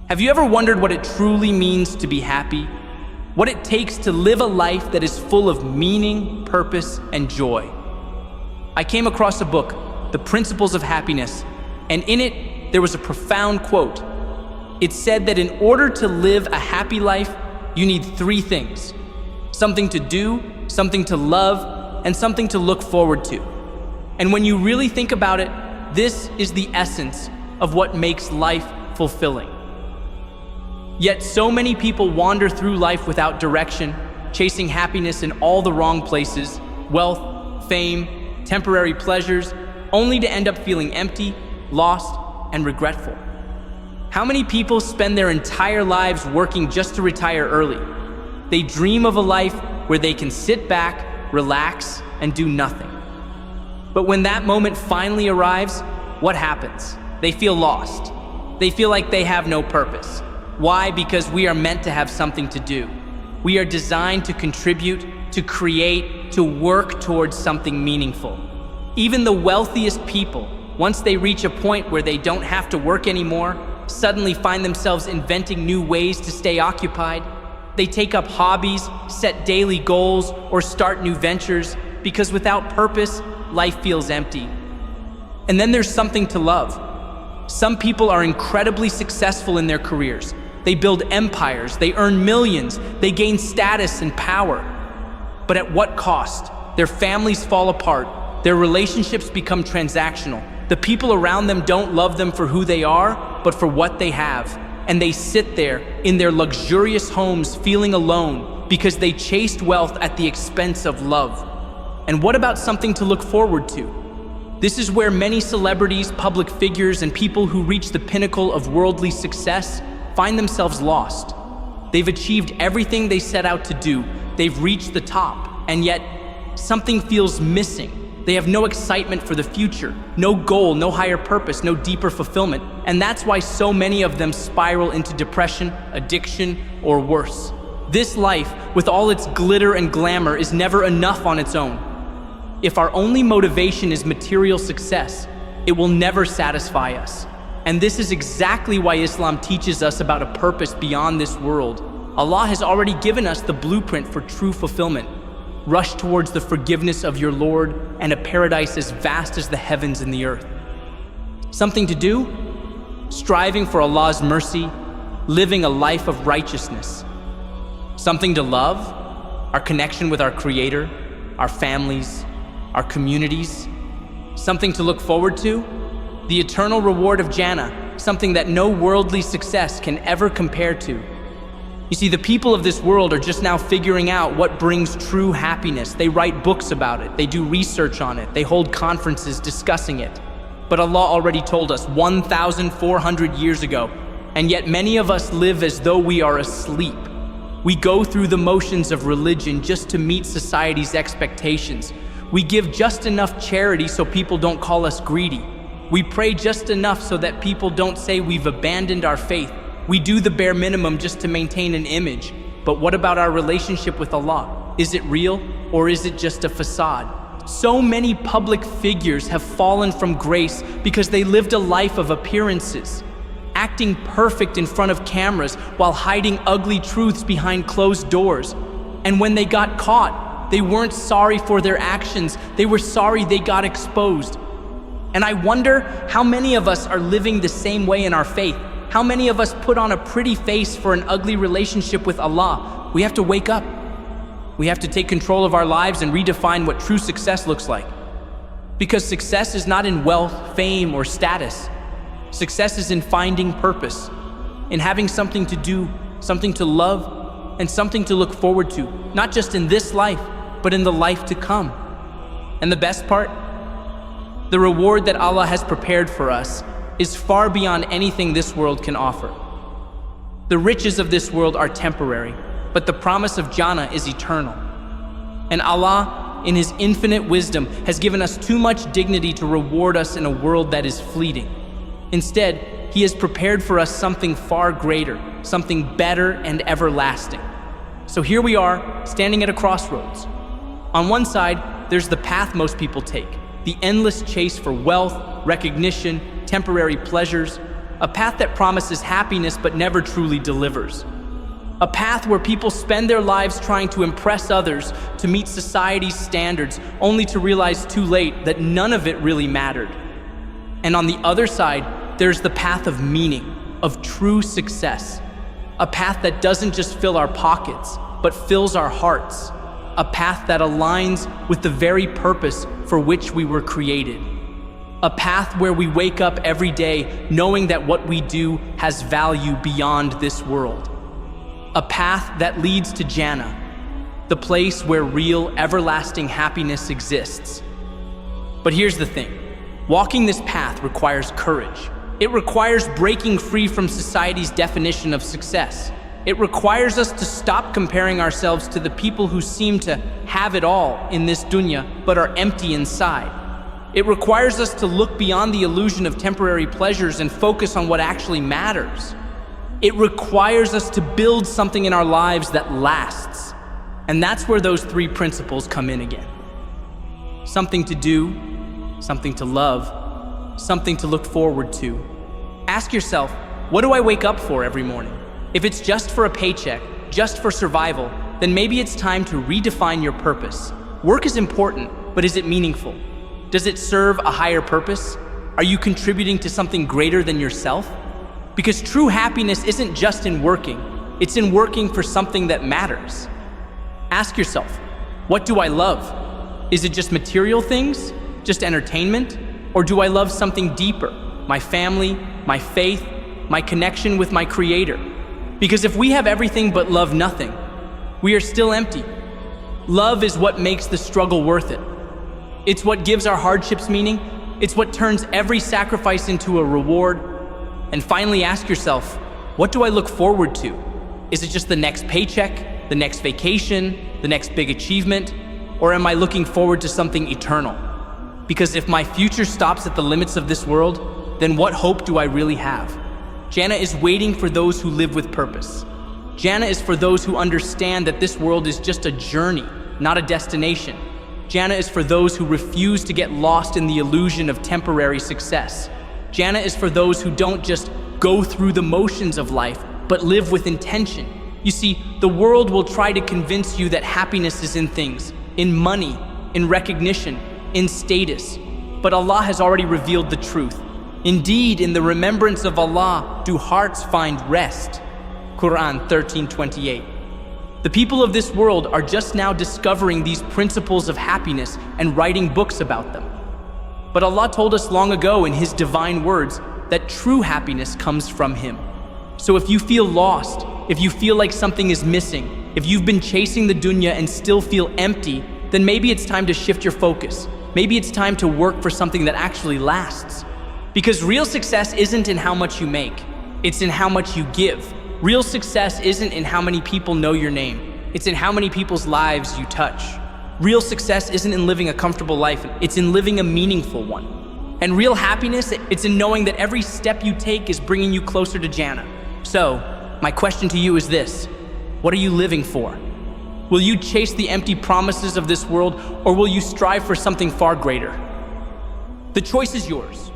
Have you ever wondered what it truly means to be happy? What it takes to live a life that is full of meaning, purpose, and joy? I came across a book, The Principles of Happiness, and in it, there was a profound quote. It said that in order to live a happy life, you need three things: something to do, something to love, and something to look forward to. And when you really think about it, this is the essence of what makes life fulfilling. Yet so many people wander through life without direction, chasing happiness in all the wrong places: wealth, fame, temporary pleasures, only to end up feeling empty, lost, and regretful. How many people spend their entire lives working just to retire early? They dream of a life where they can sit back, relax, and do nothing. But when that moment finally arrives, what happens? They feel lost. They feel like they have no purpose. Why? Because we are meant to have something to do. We are designed to contribute, to create, to work towards something meaningful. Even the wealthiest people, once they reach a point where they don't have to work anymore, suddenly find themselves inventing new ways to stay occupied. They take up hobbies, set daily goals, or start new ventures, because without purpose, life feels empty. And then there's something to love. Some people are incredibly successful in their careers. They build empires, they earn millions, they gain status and power. But at what cost? Their families fall apart, their relationships become transactional. The people around them don't love them for who they are, but for what they have. And they sit there in their luxurious homes feeling alone because they chased wealth at the expense of love. And what about something to look forward to? This is where many celebrities, public figures, and people who reach the pinnacle of worldly success find themselves lost. They've achieved everything they set out to do. They've reached the top, and yet something feels missing. They have no excitement for the future, no goal, no higher purpose, no deeper fulfillment. And that's why so many of them spiral into depression, addiction, or worse. This life, with all its glitter and glamour, is never enough on its own. If our only motivation is material success, it will never satisfy us. And this is exactly why Islam teaches us about a purpose beyond this world. Allah has already given us the blueprint for true fulfillment. Rush towards the forgiveness of your Lord and a paradise as vast as the heavens and the earth. Something to do? Striving for Allah's mercy, living a life of righteousness. Something to love? Our connection with our Creator, our families, our communities. Something to look forward to? The eternal reward of Jannah, something that no worldly success can ever compare to. You see, the people of this world are just now figuring out what brings true happiness. They write books about it, they do research on it, they hold conferences discussing it. But Allah already told us 1,400 years ago, and yet many of us live as though we are asleep. We go through the motions of religion just to meet society's expectations. We give just enough charity so people don't call us greedy. We pray just enough so that people don't say we've abandoned our faith. We do the bare minimum just to maintain an image. But what about our relationship with Allah? Is it real, or is it just a facade? So many public figures have fallen from grace because they lived a life of appearances, acting perfect in front of cameras while hiding ugly truths behind closed doors. And when they got caught, they weren't sorry for their actions. They were sorry they got exposed. And I wonder how many of us are living the same way in our faith. How many of us put on a pretty face for an ugly relationship with Allah? We have to wake up. We have to take control of our lives and redefine what true success looks like. Because success is not in wealth, fame, or status. Success is in finding purpose, in having something to do, something to love, and something to look forward to, not just in this life, but in the life to come. And the best part? The reward that Allah has prepared for us is far beyond anything this world can offer. The riches of this world are temporary, but the promise of Jannah is eternal. And Allah, in His infinite wisdom, has given us too much dignity to reward us in a world that is fleeting. Instead, He has prepared for us something far greater, something better and everlasting. So here we are, standing at a crossroads. On one side, there's the path most people take, the endless chase for wealth, recognition, temporary pleasures. a path that promises happiness but never truly delivers. A path where people spend their lives trying to impress others, to meet society's standards, only to realize too late that none of it really mattered. And on the other side, there's the path of meaning, of true success. A path that doesn't just fill our pockets, but fills our hearts. A path that aligns with the very purpose for which we were created. A path where we wake up every day knowing that what we do has value beyond this world. A path that leads to Jannah, the place where real, everlasting happiness exists. But here's the thing. Walking this path requires courage. It requires breaking free from society's definition of success. It requires us to stop comparing ourselves to the people who seem to have it all in this dunya but are empty inside. It requires us to look beyond the illusion of temporary pleasures and focus on what actually matters. It requires us to build something in our lives that lasts. And that's where those three principles come in again. Something to do, something to love, something to look forward to. Ask yourself, what do I wake up for every morning? If it's just for a paycheck, just for survival, then maybe it's time to redefine your purpose. Work is important, but is it meaningful? Does it serve a higher purpose? Are you contributing to something greater than yourself? Because true happiness isn't just in working, it's in working for something that matters. Ask yourself, what do I love? Is it just material things? Just entertainment? Or do I love something deeper? My family, my faith, my connection with my Creator? Because if we have everything but love nothing, we are still empty. Love is what makes the struggle worth it. It's what gives our hardships meaning. It's what turns every sacrifice into a reward. And finally, ask yourself, what do I look forward to? Is it just the next paycheck, the next vacation, the next big achievement? Or am I looking forward to something eternal? Because if my future stops at the limits of this world, then what hope do I really have? Jannah is waiting for those who live with purpose. Jannah is for those who understand that this world is just a journey, not a destination. Jannah is for those who refuse to get lost in the illusion of temporary success. Jannah is for those who don't just go through the motions of life, but live with intention. You see, the world will try to convince you that happiness is in things, in money, in recognition, in status. But Allah has already revealed the truth. Indeed, in the remembrance of Allah do hearts find rest. Quran 13:28. The people of this world are just now discovering these principles of happiness and writing books about them. But Allah told us long ago in His divine words that true happiness comes from Him. So if you feel lost, if you feel like something is missing, if you've been chasing the dunya and still feel empty, then maybe it's time to shift your focus. Maybe it's time to work for something that actually lasts. Because real success isn't in how much you make, it's in how much you give. Real success isn't in how many people know your name, it's in how many people's lives you touch. Real success isn't in living a comfortable life, it's in living a meaningful one. And real happiness, it's in knowing that every step you take is bringing you closer to Jannah. So, my question to you is this: what are you living for? Will you chase the empty promises of this world, or will you strive for something far greater? The choice is yours.